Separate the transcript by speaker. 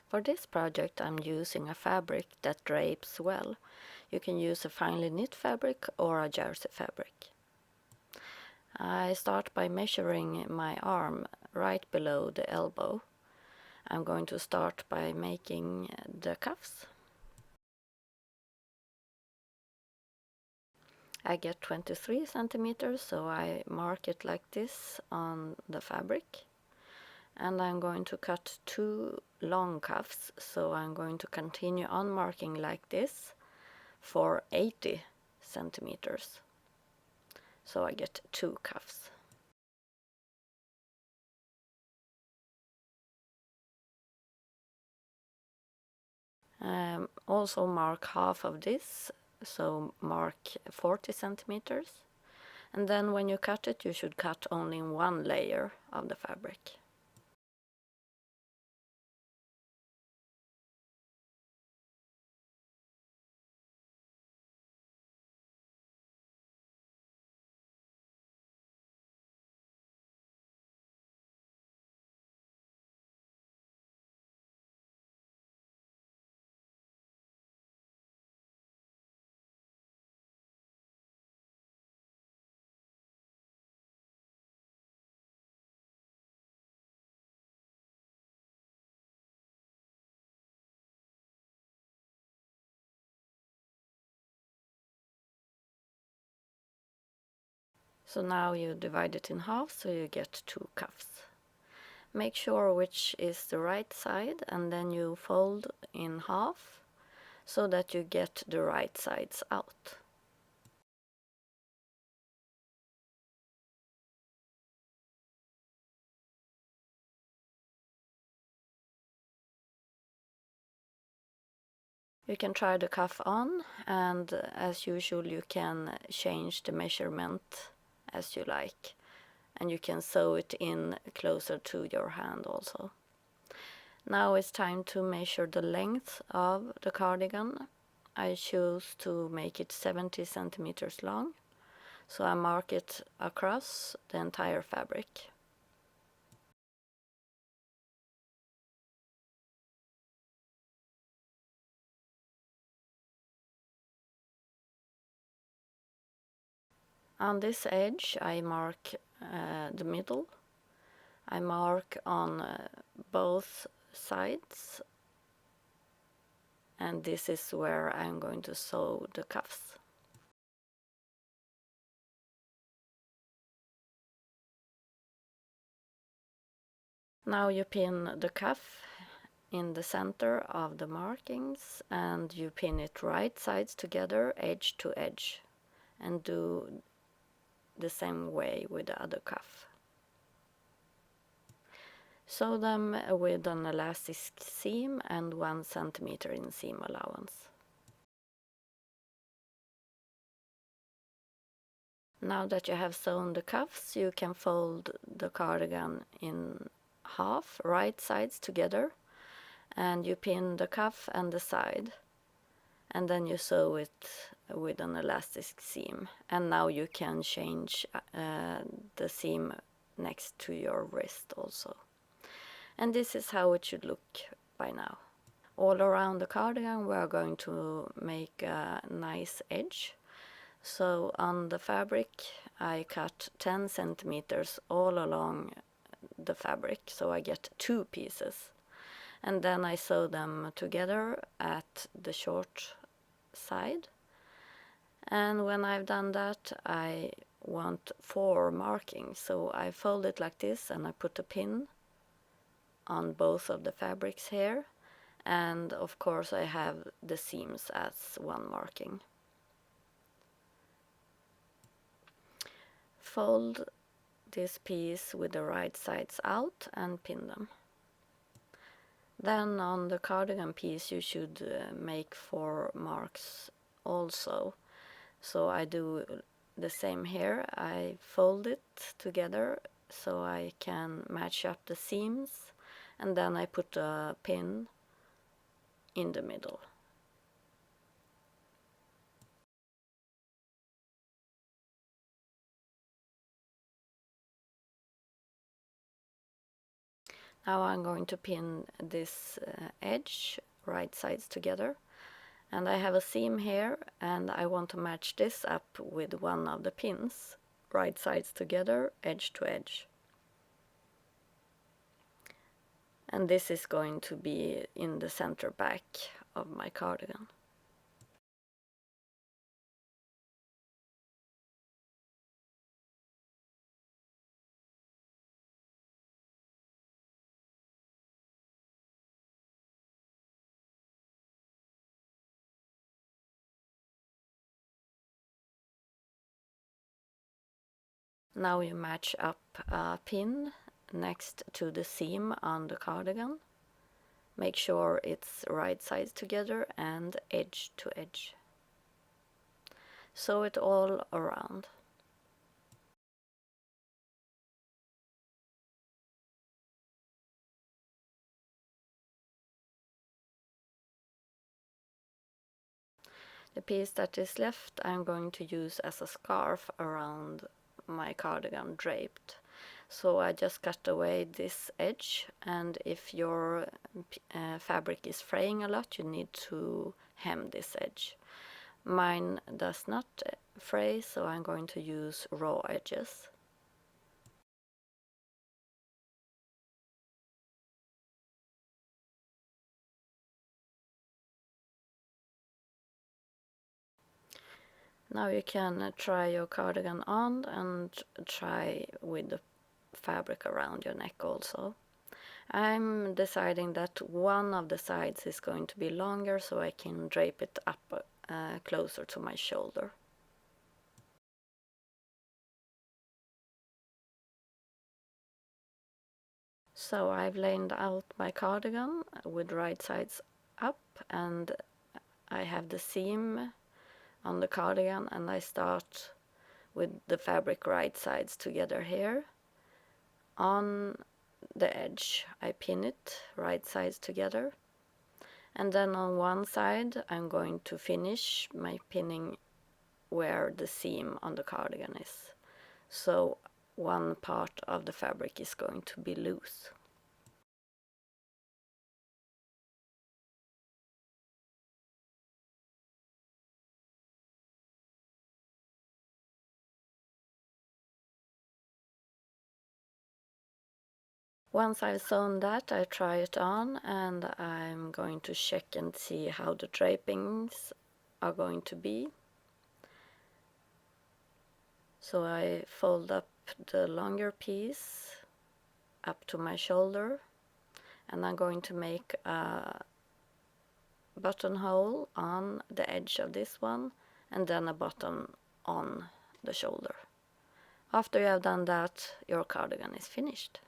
Speaker 1: For this project I'm using a fabric that drapes well. You can use a finely knit fabric or a jersey fabric. I start by measuring my arm right below the elbow. I'm going to start by making the cuffs. I get 23 centimeters, so I mark it like this on the fabric. And I'm going to cut 2 long cuffs, so I'm going to continue on marking like this for 80 centimeters. So I get 2 cuffs. Also mark half of this, so mark 40 centimeters. And then when you cut it, you should cut only one layer of the fabric. So now you divide it in half, so you get 2 cuffs. Make sure which is the right side, and then you fold in half so that you get the right sides out. You can try the cuff on, and as usual you can change the measurement as you like, and you can sew it in closer to your hand also. Now it's time to measure the length of the cardigan. I choose to make it 70 centimeters long, so I mark it across the entire fabric. On this edge I mark the middle. I mark on both sides, and this is where I'm going to sew the cuffs. Now you pin the cuff in the center of the markings, and you pin it right sides together, edge to edge, and do the same way with the other cuff. Sew them with an elastic seam and 1 centimeter in seam allowance. Now that you have sewn the cuffs, you can fold the cardigan in half, right sides together, and you pin the cuff and the side, and then you sew it with an elastic seam. And now you can change the seam next to your wrist also. And this is how it should look by now. All around the cardigan we are going to make a nice edge. So on the fabric I cut 10 centimeters all along the fabric, so I get 2 pieces. And then I sew them together at the short side. And when I've done that, I want 4 markings, so I fold it like this and I put a pin on both of the fabrics here, and of course I have the seams as 1 marking. Fold this piece with the right sides out and pin them. Then on the cardigan piece you should make 4 marks also. So I do the same here. I fold it together so I can match up the seams, and then I put a pin in the middle. Now I'm going to pin this edge right sides together, and I have a seam here and I want to match this up with one of the pins, right sides together, edge to edge. And this is going to be in the center back of my cardigan. Now you match up a pin next to the seam on the cardigan. Make sure it's right sides together and edge to edge. Sew it all around. The piece that is left I'm going to use as a scarf around my cardigan draped. So I just cut away this edge, and if your fabric is fraying a lot, you need to hem this edge. Mine does not fray, so I'm going to use raw edges. Now you can try your cardigan on and try with the fabric around your neck also. I'm deciding that one of the sides is going to be longer so I can drape it up closer to my shoulder. So I've laid out my cardigan with right sides up, and I have the seam on the cardigan, and I start with the fabric right sides together here. On the edge I pin it right sides together, and then on one side I'm going to finish my pinning where the seam on the cardigan is. So one part of the fabric is going to be loose. Once I've sewn that, I try it on, and I'm going to check and see how the drapings are going to be. So I fold up the longer piece up to my shoulder, and I'm going to make a buttonhole on the edge of this one, and then a button on the shoulder. After you have done that, your cardigan is finished.